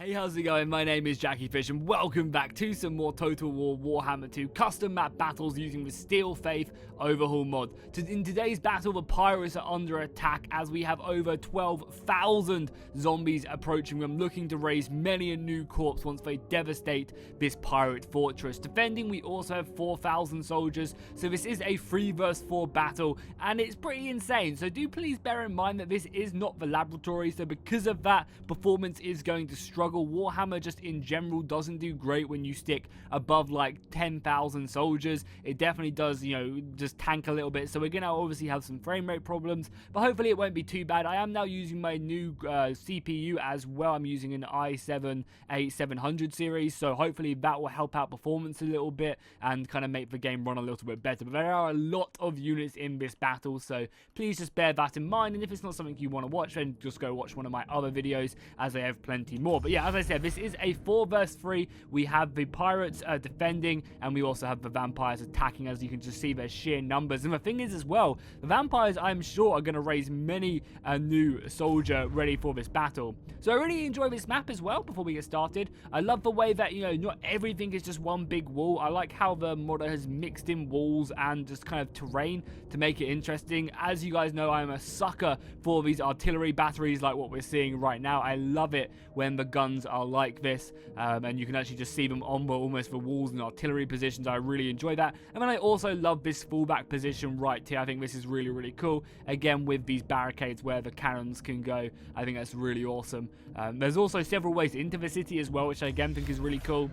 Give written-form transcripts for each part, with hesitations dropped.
Hey, how's it going? My name is jackiefishhh and welcome back to some more Total War Warhammer 2 custom map battles using the Steel Faith Overhaul mod. In today's battle, the pirates are under attack as we have over 12,000 zombies approaching them, looking to raise many a new corpse once they devastate this pirate fortress. Defending, we also have 4,000 soldiers, so this is a 3 vs 4 battle and it's pretty insane. So do please bear in mind that this is not the laboratory, so because of that, performance is going to struggle. Warhammer just in general doesn't do great when you stick above like 10,000 soldiers. It definitely does, you know, just tank a little bit. So we're going to obviously have some frame rate problems, but hopefully it won't be too bad. I am now using my new CPU as well. I'm using an i7-8700 series, so hopefully that will help out performance a little bit and kind of make the game run a little bit better. But there are a lot of units in this battle, so please just bear that in mind. And if it's not something you want to watch, then just go watch one of my other videos, as I have plenty more. But yeah, as I said, this is a 4 vs 3. We have the pirates defending, and we also have the vampires attacking. As you can just see, their sheer numbers. And the thing is as well, the vampires, I'm sure, are going to raise many a new soldier ready for this battle. So I really enjoy this map as well. Before we get started, I love the way that, you know, not everything is just one big wall. I like how the modder has mixed in walls and just kind of terrain to make it interesting. As you guys know, I'm a sucker for these artillery batteries like what we're seeing right now. I love it when the guns are like this, and you can actually just see them on almost the walls and artillery positions. I really enjoy that. And then I also love this fallback position right here. I think this is really, really cool. Again, with these barricades where the cannons can go, I think that's really awesome. There's also several ways into the city as well, which I again think is really cool.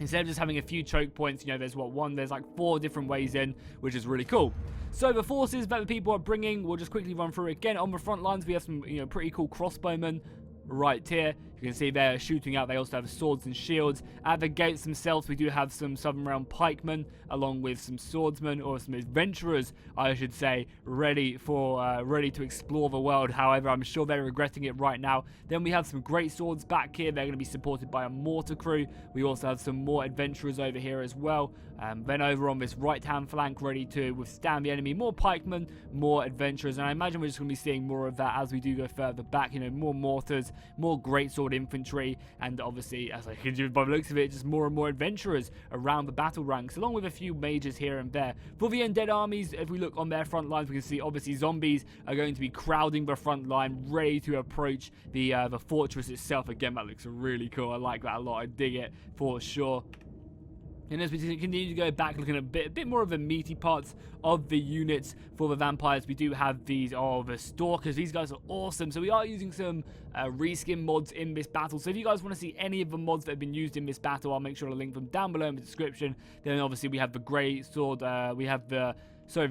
Instead of just having a few choke points, you know, there's there's like 4 different ways in, which is really cool. So the forces that the people are bringing, we'll just quickly run through it again. On the front lines, we have some, you know, pretty cool crossbowmen right here. You can see they're shooting out. They also have swords and shields. At the gates themselves, we do have some Southern Realm pikemen, along with some swordsmen, or some adventurers, I should say, ready to explore the world. However, I'm sure they're regretting it right now. Then we have some great swords back here. They're going to be supported by a mortar crew. We also have some more adventurers over here as well. Then over on this right-hand flank, ready to withstand the enemy, more pikemen, more adventurers, and I imagine we're just going to be seeing more of that as we do go further back. You know, more mortars, more greatsword infantry, and obviously, as I can do by the looks of it, just more and more adventurers around the battle ranks, along with a few mages here and there. For the undead armies, if we look on their front lines, we can see obviously zombies are going to be crowding the front line, ready to approach the fortress itself. Again, that looks really cool. I like that a lot. I dig it for sure. And as we continue to go back, looking at a bit more of the meaty parts of the units for the vampires, we do have these, the stalkers. These guys are awesome. So we are using some reskin mods in this battle. So if you guys want to see any of the mods that have been used in this battle, I'll make sure to link them down below in the description. Then obviously we have the great sword, we have the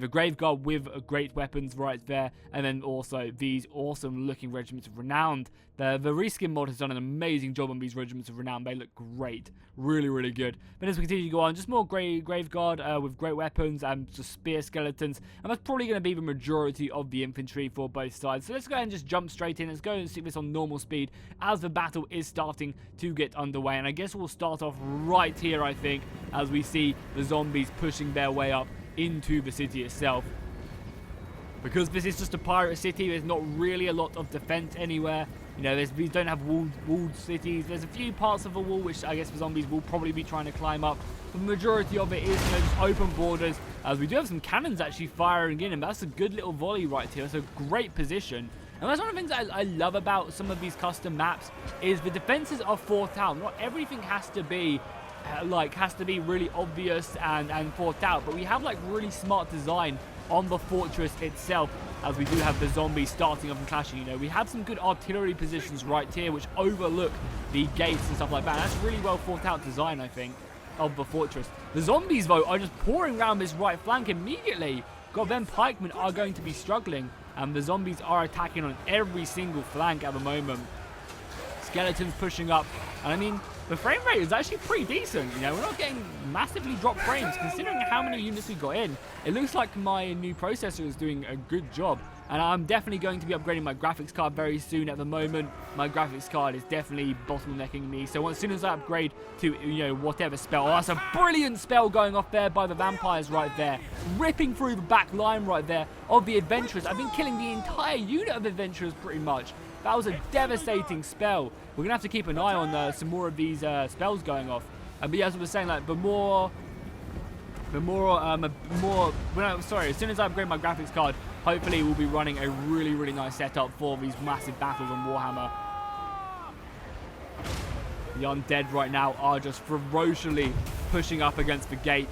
Grave Guard with great weapons right there, and then also these awesome looking Regiments of Renown. The reskin mod has done an amazing job on these Regiments of Renown. They look great. Really, really good. But as we continue to go on, just more Grave Guard with great weapons and just spear skeletons, and that's probably going to be the majority of the infantry for both sides. So let's go ahead and just jump straight in. Let's go and stick this on normal speed as the battle is starting to get underway. And I guess we'll start off right here, I think, as we see the zombies pushing their way up into the city itself. Because this is just a pirate city, there's not really a lot of defense anywhere. You know, we don't have walled cities. There's a few parts of the wall which I guess the zombies will probably be trying to climb up. The majority of it is, you know, just open borders, as we do have some cannons actually firing in, and that's a good little volley right here. It's a great position. And that's one of the things I love about some of these custom maps, is the defenses are thought out. Not everything has to be really obvious and thought out, but we have like really smart design on the fortress itself, as we do have the zombies starting up and clashing. You know, we have some good artillery positions right here which overlook the gates and stuff like that. That's really well thought out design, I think, of the fortress. The zombies though are just pouring around this right flank immediately. God, them pikemen are going to be struggling, and the zombies are attacking on every single flank at the moment. Skeletons pushing up, and I mean, the frame rate is actually pretty decent. You know, we're not getting massively dropped frames considering how many units we got in. It looks like my new processor is doing a good job, and I'm definitely going to be upgrading my graphics card very soon. At the moment, my graphics card is definitely bottlenecking me, so as soon as I upgrade to, you know, whatever spell. Oh, that's a brilliant spell going off there by the vampires right there, ripping through the back line right there of the adventurers. I've been killing the entire unit of adventurers pretty much. That was a devastating spell. We're going to have to keep an eye on some more of these spells going off. But yeah, as I was saying, like, sorry, as soon as I upgrade my graphics card, hopefully we'll be running a really, really nice setup for these massive battles on Warhammer. The undead right now are just ferociously pushing up against the gate.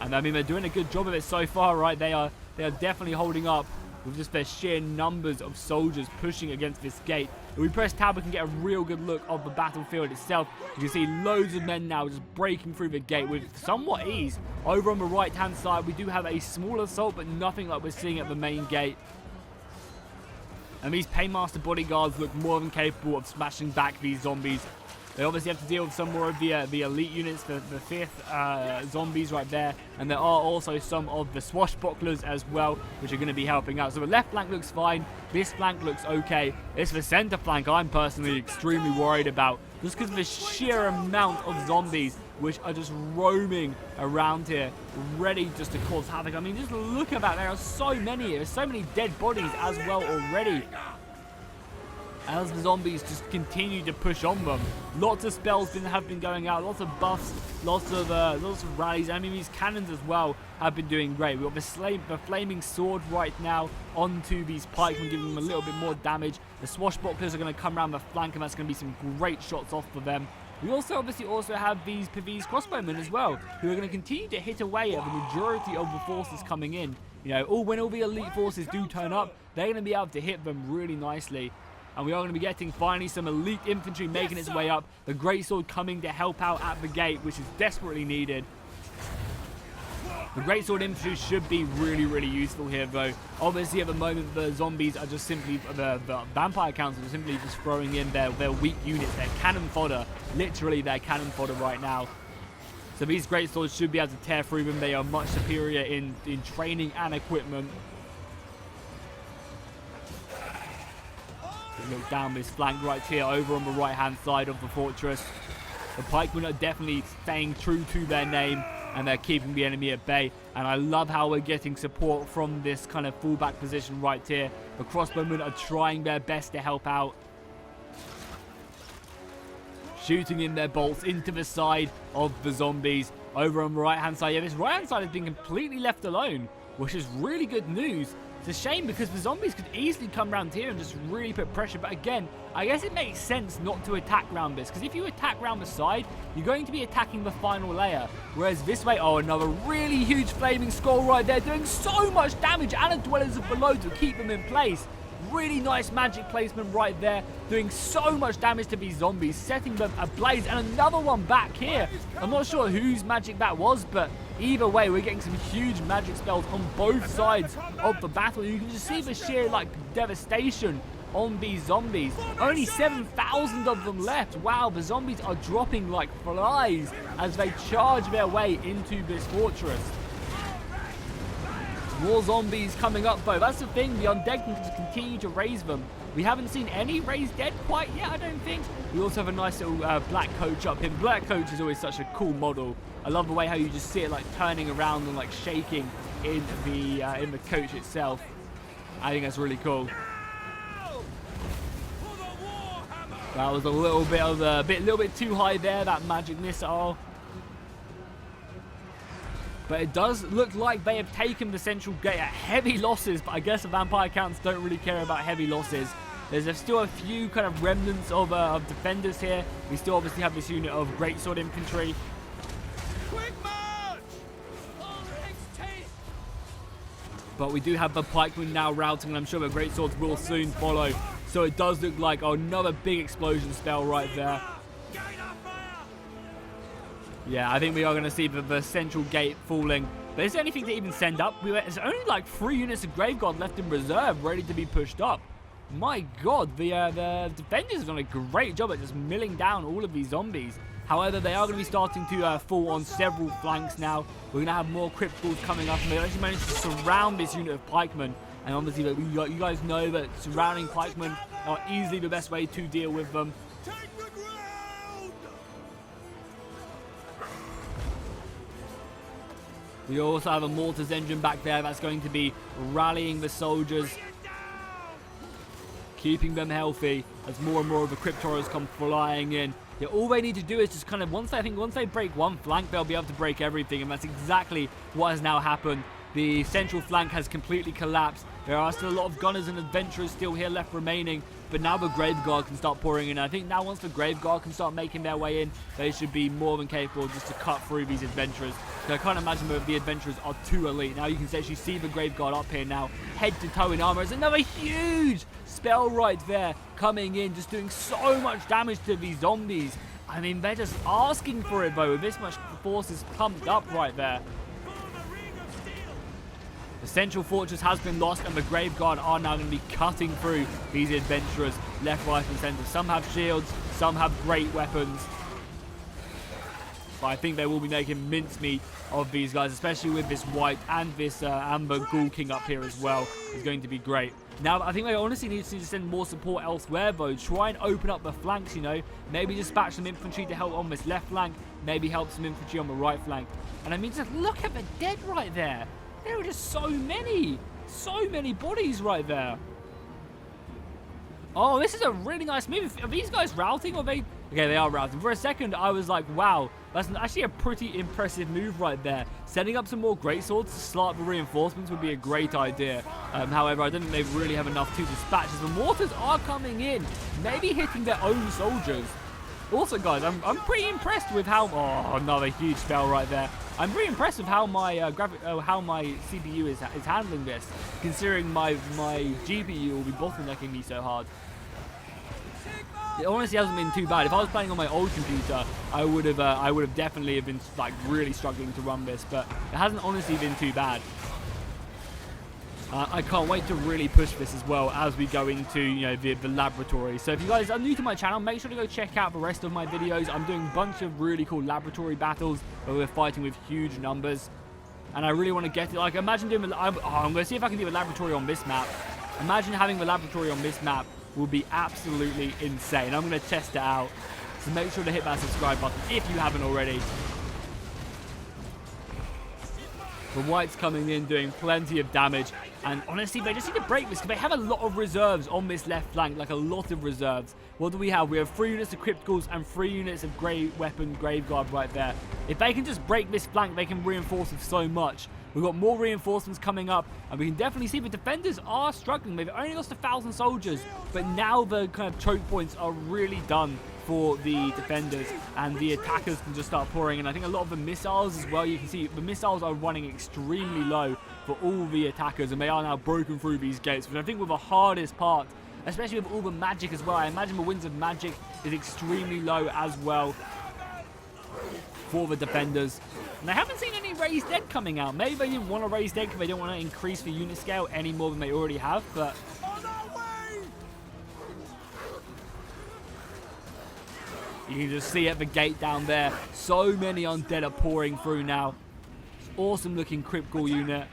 And I mean, they're doing a good job of it so far, right? They are definitely holding up with just their sheer numbers of soldiers pushing against this gate. If we press tab, we can get a real good look of the battlefield itself. You can see loads of men now just breaking through the gate with somewhat ease. Over on the right-hand side, we do have a small assault, but nothing like we're seeing at the main gate. And these Paymaster bodyguards look more than capable of smashing back these zombies. They obviously have to deal with some more of the elite units, the 5th zombies right there. And there are also some of the swashbucklers as well, which are going to be helping out. So the left flank looks fine. This flank looks okay. It's the center flank I'm personally extremely worried about, just because of the sheer amount of zombies which are just roaming around here, ready just to cause havoc. I mean, just look at that. There are so many here. There's so many dead bodies as well already, as the zombies just continue to push on them. Lots of spells have been going out, lots of buffs, lots of rallies. I mean, these cannons as well have been doing great. We've got the flaming sword right now onto these pikemen, giving them a little bit more damage. The swashbucklers are going to come around the flank, and that's going to be some great shots off for them. We obviously have these crossbowmen as well, who are going to continue to hit away at the majority of the forces coming in. You know, when all the elite forces do turn up, they're going to be able to hit them really nicely. And we are going to be getting finally some elite infantry making its way up. The greatsword coming to help out at the gate, which is desperately needed. The greatsword infantry should be really, really useful here, though. Obviously, at the moment, the zombies are just simply, the vampire council are simply just throwing in their weak units, their cannon fodder. Literally, their cannon fodder right now. So these greatswords should be able to tear through them. They are much superior in training and equipment. Look down this flank right here, over on the right hand side of the fortress. The pikemen are definitely staying true to their name, and they're keeping the enemy at bay. And I love how we're getting support from this kind of fallback position right here. The crossbowmen are trying their best to help out, shooting in their bolts into the side of the zombies. Over on the right hand side, yeah, this right hand side has been completely left alone, which is really good news. It's a shame because the zombies could easily come around here and just really put pressure. But again, I guess it makes sense not to attack around this, because if you attack around the side, you're going to be attacking the final layer. Whereas this way, oh, another really huge flaming skull right there, doing so much damage, and a dwellers of below to keep them in place. Really nice magic placement right there, doing so much damage to these zombies, setting them ablaze. And another one back here. I'm not sure whose magic that was, but either way, we're getting some huge magic spells on both sides of the battle. You can just see the sheer, like, devastation on these zombies. Only 7,000 of them left. Wow, the zombies are dropping like flies as they charge their way into this fortress. More zombies coming up, though. That's the thing. The undead can just continue to raise them. We haven't seen any raised dead quite yet, I don't think. We also have a nice little black coach up here. The black coach is always such a cool model. I love the way how you just see it like turning around and like shaking in the coach itself. I think that's really cool. That was a little bit too high there, that magic missile. But it does look like they have taken the central gate at heavy losses, but I guess the vampire counts don't really care about heavy losses. There's still a few kind of remnants of defenders here. We still obviously have this unit of greatsword infantry. Quick march! But we do have the pikemen now routing, and I'm sure the greatswords will soon follow. So it does look like another big explosion spell right there. Yeah, I think we are going to see the central gate falling. But is there anything to even send up? There's only like 3 units of Grave Guard left in reserve, ready to be pushed up. My God, the defenders have done a great job at just milling down all of these zombies. However, they are going to be starting to fall on several flanks now. We're going to have more crypt balls coming up, and they actually managed to surround this unit of pikemen. And obviously, you guys know that surrounding pikemen are easily the best way to deal with them. We also have a mortars engine back there that's going to be rallying the soldiers, keeping them healthy as more and more of the Cryptoros come flying in. Yeah, all they need to do is just kind of, once they break one flank, they'll be able to break everything, and that's exactly what has now happened. The central flank has completely collapsed. There are still a lot of gunners and adventurers still here left remaining, but now the Grave Guard can start pouring in. I think now once the Grave Guard can start making their way in, they should be more than capable just to cut through these adventurers. So I can't imagine that the adventurers are too elite. Now you can actually see the Grave Guard up here now, head to toe in armor. There's another huge spell right there coming in, just doing so much damage to these zombies. I mean, they're just asking for it though, with this much forces pumped up right there. The central fortress has been lost, and the Grave Guard are now going to be cutting through these adventurers left, right, and center. Some have shields, some have great weapons. But I think they will be making mincemeat of these guys, especially with this white and this amber Ghoul King up here as well. It's going to be great. Now, I think they honestly need to send more support elsewhere, though. Try and open up the flanks, you know. Maybe dispatch some infantry to help on this left flank. Maybe help some infantry on the right flank. And I mean, just look at the dead right there. There are just so many bodies right there. Oh, this is a really nice move. Are these guys routing, or are they? Okay, they are routing. For a second, I was like, wow, that's actually a pretty impressive move right there. Setting up some more greatswords to start the reinforcements would be a great idea. However, I don't think they really have enough to dispatch, as the mortars are coming in, maybe hitting their own soldiers. Also, guys, I'm pretty impressed with how... Oh, another huge spell right there. I'm pretty impressed with how my CPU is handling this, considering my GPU will be bottlenecking me so hard. It honestly hasn't been too bad. If I was playing on my old computer, I would have definitely been like really struggling to run this, but it hasn't honestly been too bad. I can't wait to really push this as well as we go into, you know, the laboratory. So if you guys are new to my channel, make sure to go check out the rest of my videos. I'm doing a bunch of really cool laboratory battles where we're fighting with huge numbers. And I really want to get it. Like, imagine doing... I'm going to see if I can do a laboratory on this map. Imagine having the laboratory on this map will be absolutely insane. I'm going to test it out. So make sure to hit that subscribe button if you haven't already. The whites coming in, doing plenty of damage. And honestly, they just need to break this because they have a lot of reserves on this left flank, like a lot of reserves. What do we have? We have 3 units of Crypt Ghouls and 3 units of Grave Guard right there. If they can just break this flank, they can reinforce with so much. We've got more reinforcements coming up, and we can definitely see the defenders are struggling. They've only lost 1,000 soldiers, but now the kind of choke points are really done for the defenders, and the attackers can just start pouring. And I think a lot of the missiles as well, you can see the missiles are running extremely low for all the attackers, and they are now broken through these gates, which I think was the hardest part, especially with all the magic as well. I imagine the winds of magic is extremely low as well for the defenders. And I haven't seen any raised dead coming out. Maybe they didn't want to raise dead because they don't want to increase the unit scale any more than they already have, but you can just see at the gate down there, so many undead are pouring through now. It's awesome looking Crypt Ghoul unit.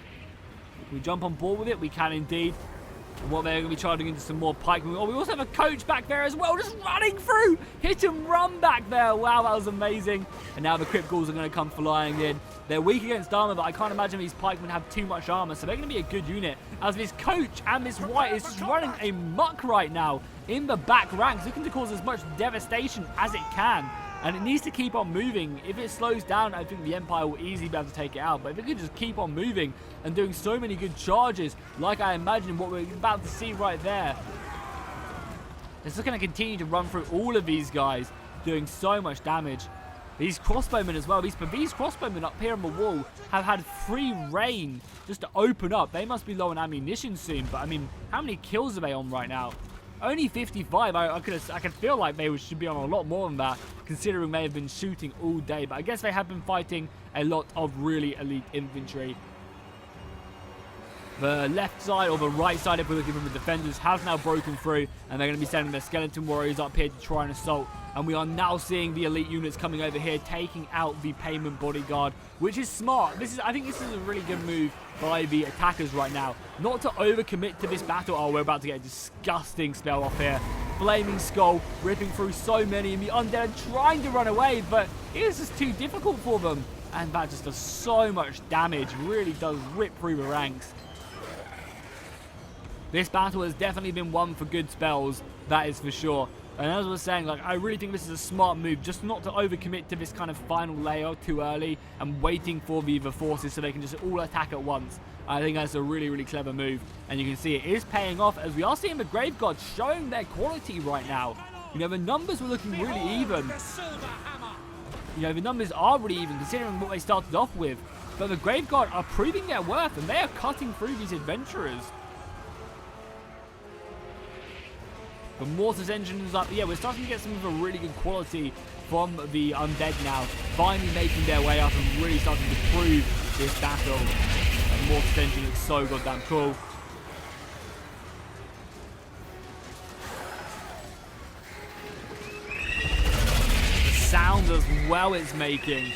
If we jump on board with it, we can indeed. And what they're going to be charging into some more pikemen. Oh, we also have a coach back there as well, just running through. Hit and run back there. Wow, that was amazing. And now the Crypt Ghouls are going to come flying in. They're weak against armor, but I can't imagine these pikemen have too much armor, so they're going to be a good unit. As this coach and this white is just running a muck right now in the back ranks, looking to cause as much devastation as it can. And it needs to keep on moving. If it slows down, I think the Empire will easily be able to take it out. But if it could just keep on moving and doing so many good charges, like I imagine what we're about to see right there, it's just going to continue to run through all of these guys, doing so much damage. These crossbowmen as well, these crossbowmen up here on the wall have had free reign just to open up. They must be low on ammunition soon, but I mean, how many kills are they on right now? Only 55. I could feel like they should be on a lot more than that, considering they have been shooting all day. But I guess they have been fighting a lot of really elite infantry. The left side, or the right side, if we're looking from the defenders, has now broken through, and they're going to be sending their skeleton warriors up here to try and assault. And we are now seeing the elite units coming over here, taking out the payment bodyguard, which is smart. I think this is a really good move by the attackers right now. Not to overcommit to this battle. Oh, we're about to get a disgusting spell off here. Flaming Skull, ripping through so many, and the undead are trying to run away, but it is just too difficult for them. And that just does so much damage. Really does rip through the ranks. This battle has definitely been won for good spells, that is for sure. And as I was saying, like, I really think this is a smart move, just not to overcommit to this kind of final layer too early and waiting for the forces so they can just all attack at once. I think that's a really, really clever move. And you can see it is paying off as we are seeing the Grave Guards showing their quality right now. You know, the numbers were looking really even. You know, the numbers are really even considering what they started off with. But the Grave Guard are proving their worth and they are cutting through these adventurers. The Mortis engine is up. Yeah, we're starting to get some of a really good quality from the undead now. Finally making their way up and really starting to prove this battle. The Mortis engine is so goddamn cool. The sound as well it's making.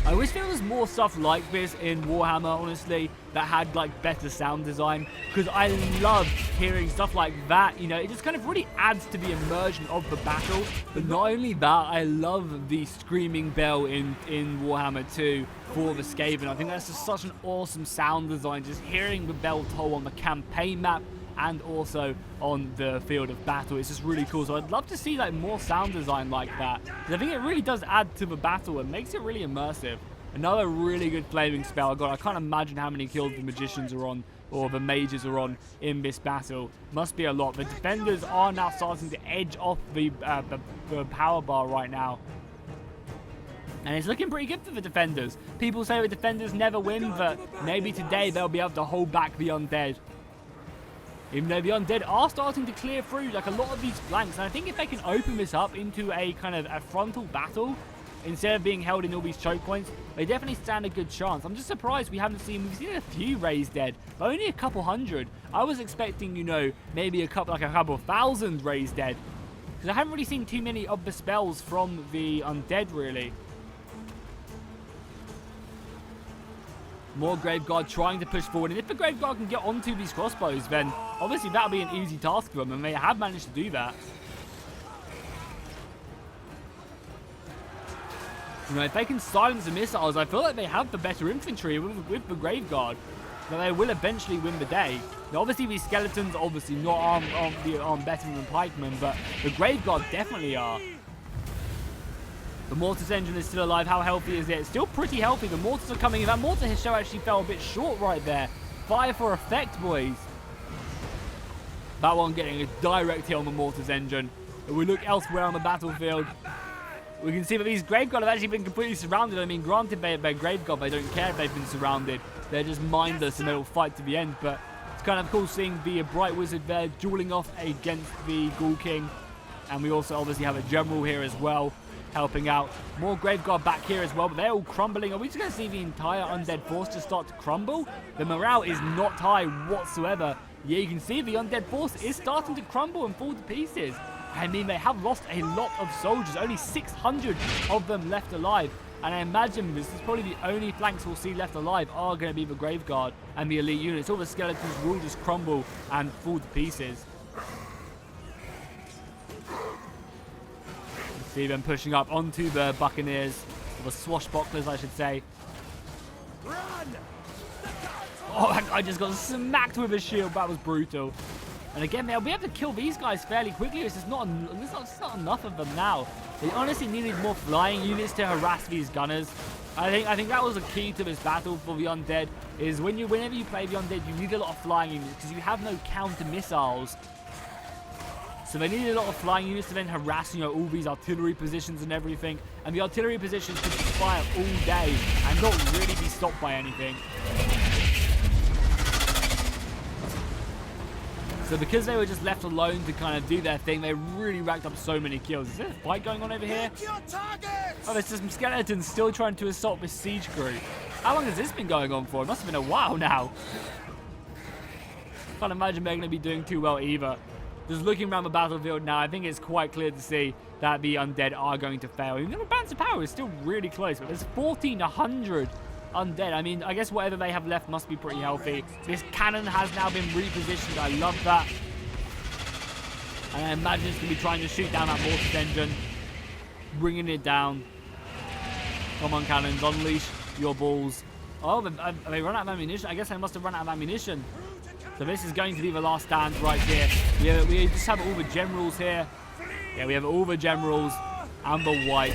I wish there was more stuff like this in Warhammer, honestly, that had like better sound design, because I love hearing stuff like that. You know, it just kind of really adds to the immersion of the battle. But not only that, I love the screaming bell in Warhammer 2 for the Skaven. I think that's just such an awesome sound design, just hearing the bell toll on the campaign map and also on the field of battle. It's just really cool. So I'd love to see like more sound design like that, because I think it really does add to the battle and makes it really immersive. Another really good flaming spell. God, I can't imagine how many kills the magicians are on, or the mages are on in this battle. Must be a lot. The defenders are now starting to edge off the power bar right now. And it's looking pretty good for the defenders. People say the defenders never win, but maybe today they'll be able to hold back the undead. Even though the undead are starting to clear through like a lot of these flanks. And I think if they can open this up into a kind of a frontal battle, instead of being held in all these choke points, they definitely stand a good chance. I'm just surprised we've seen a few raised dead, but only a couple hundred. I was expecting, you know, maybe a couple thousand raised dead, because I haven't really seen too many of the spells from the undead, really. More Grave Guard trying to push forward, and if the Grave Guard can get onto these crossbows, then obviously that'll be an easy task for them, and they have managed to do that. You know, if they can silence the missiles, I feel like they have the better infantry with the Grave Guard, that they will eventually win the day. Now, obviously these skeletons obviously not armed better than pikemen, but the Grave Guard definitely are. The Mortis engine is still alive. How healthy is it? It's still pretty healthy. The Mortars are coming in. That Mortar show actually fell a bit short right there. Fire for effect, boys. That one getting a direct hit on the Mortis engine. If we look elsewhere on the battlefield, we can see that these Grave Guard have actually been completely surrounded. I mean, granted, they're Grave Guard. They don't care if they've been surrounded. They're just mindless and they'll fight to the end. But it's kind of cool seeing the Bright Wizard there dueling off against the Ghoul King. And we also obviously have a General here as well, helping out. More Grave Guard back here as well, but they're all crumbling. Are we just going to see the entire undead force just start to crumble? The morale is not high whatsoever. Yeah, you can see the undead force is starting to crumble and fall to pieces. I mean, they have lost a lot of soldiers. Only 600 of them left alive. And I imagine this is probably the only flanks we'll see left alive are going to be the Grave Guard and the elite units. All the skeletons will just crumble and fall to pieces. See them pushing up onto the Buccaneers, or the Swashbucklers, I should say. Run! Oh, I just got smacked with a shield. That was brutal. And again, they'll be able to kill these guys fairly quickly. It's just not enough of them now. They honestly needed more flying units to harass these gunners. I think that was the key to this battle for the undead. Is whenever you play the undead, you need a lot of flying units because you have no counter missiles. So they needed a lot of flying units to then harass, you know, all these artillery positions and everything. And the artillery positions could fire all day and not really be stopped by anything. So because they were just left alone to kind of do their thing, they really racked up so many kills. Is there a fight going on over here? Oh, there's some skeletons still trying to assault this siege crew. How long has this been going on for? It must have been a while now. Can't imagine they're going to be doing too well either. Just looking around the battlefield now, I think it's quite clear to see that the undead are going to fail. Even though the balance of power is still really close, but there's 1,400 undead. I mean, I guess whatever they have left must be pretty healthy. This cannon has now been repositioned. I love that. And I imagine it's going to be trying to shoot down that Mortis engine, bringing it down. Come on, cannons, unleash your balls. Oh, have they run out of ammunition? I guess they must have run out of ammunition. So this is going to be the last stand right here. We just have all the generals here. Yeah, we have all the generals and the white.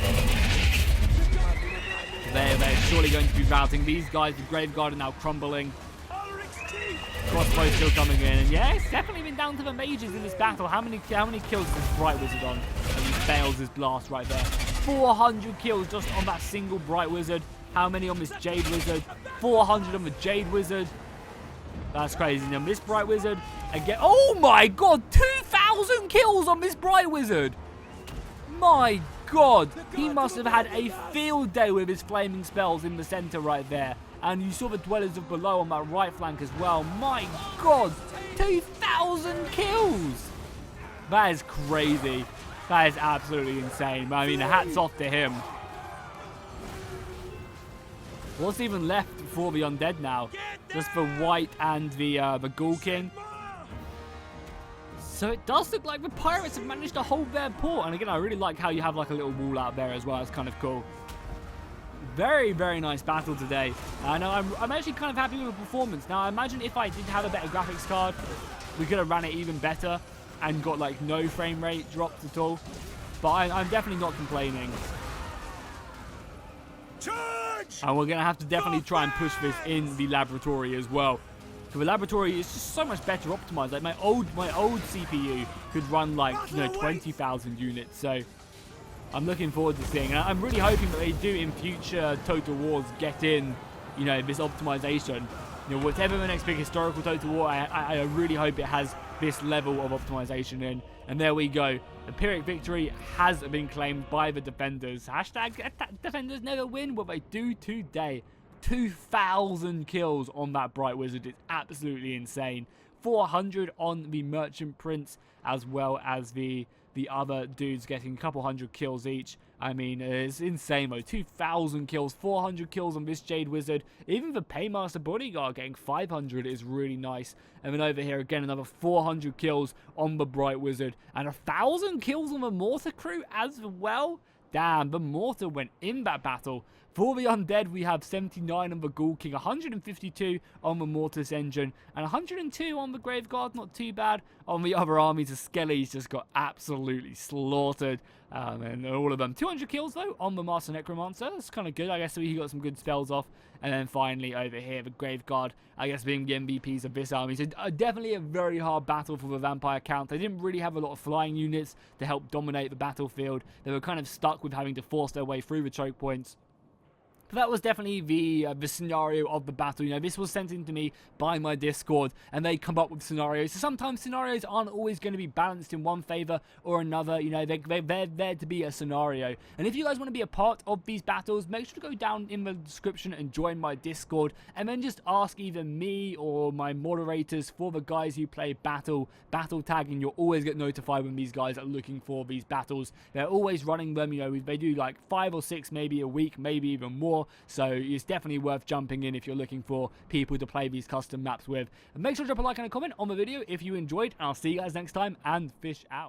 They're surely going to be routing these guys. The Grave Guard are now crumbling. Crossbow still coming in. And yeah, it's definitely been down to the mages in this battle. How many kills is this Bright Wizard on? And he fails his blast right there. 400 kills just on that single Bright Wizard. How many on this Jade Wizard? 400 on the Jade Wizard. That's crazy. Now this Bright Wizard again. Oh my god, 2,000 kills on this Bright Wizard. My god, he must have had a field day with his flaming spells in the center right there. And you saw the Dwellers of Below on that right flank as well. My god, 2,000 kills. That is crazy. That is absolutely insane. I mean, hats off to him. What's even left for the undead now? Just the white and the Ghoul King. So it does look like the pirates have managed to hold their port. And again, I really like how you have like a little wall out there as well. It's kind of cool. Very, very nice battle today. And I'm actually kind of happy with the performance. Now, I imagine if I did have a better graphics card, we could have ran it even better and got like no frame rate drops at all. But I'm definitely not complaining. And we're going to have to definitely try and push this in the laboratory as well. So the laboratory is just so much better optimized. Like my old CPU could run like 20,000 units. So I'm looking forward to seeing. And I'm really hoping that they do in future Total Wars get in, this optimization. Whatever the next big historical Total War, I really hope it has this level of optimization in. And there we go. The Pyrrhic victory has been claimed by the defenders. Hashtag defenders never win. What they do today. 2,000 kills on that Bright Wizard. It's absolutely insane. 400 on the Merchant Prince, as well as the other dudes getting a couple hundred kills each. I mean, it's insane though. 2,000 kills, 400 kills on this Jade Wizard. Even the Paymaster Bodyguard getting 500 is really nice. And then over here again, another 400 kills on the Bright Wizard. And 1,000 kills on the Mortar crew as well. Damn, the Mortar went in that battle. For the undead, we have 79 on the Ghoul King, 152 on the Mortis Engine, and 102 on the Grave Guard. Not too bad. On the other armies, the Skellies just got absolutely slaughtered. And all of them. 200 kills, though, on the Master Necromancer. That's kind of good. I guess he got some good spells off. And then finally, over here, the Grave Guard, I guess, being the MVPs of this army. So definitely a very hard battle for the Vampire Count. They didn't really have a lot of flying units to help dominate the battlefield. They were kind of stuck with having to force their way through the choke points. But that was definitely the scenario of the battle. This was sent in to me by my Discord, and they come up with scenarios. So sometimes scenarios aren't always going to be balanced in one favor or another. They're there to be a scenario. And if you guys want to be a part of these battles, make sure to go down in the description and join my Discord, and then just ask either me or my moderators for the guys who play battle tag, and you'll always get notified when these guys are looking for these battles. They're always running them. They do like 5 or 6 maybe a week, maybe even more. So it's definitely worth jumping in if you're looking for people to play these custom maps with. And make sure to drop a like and a comment on the video if you enjoyed. And I'll see you guys next time, and fish out.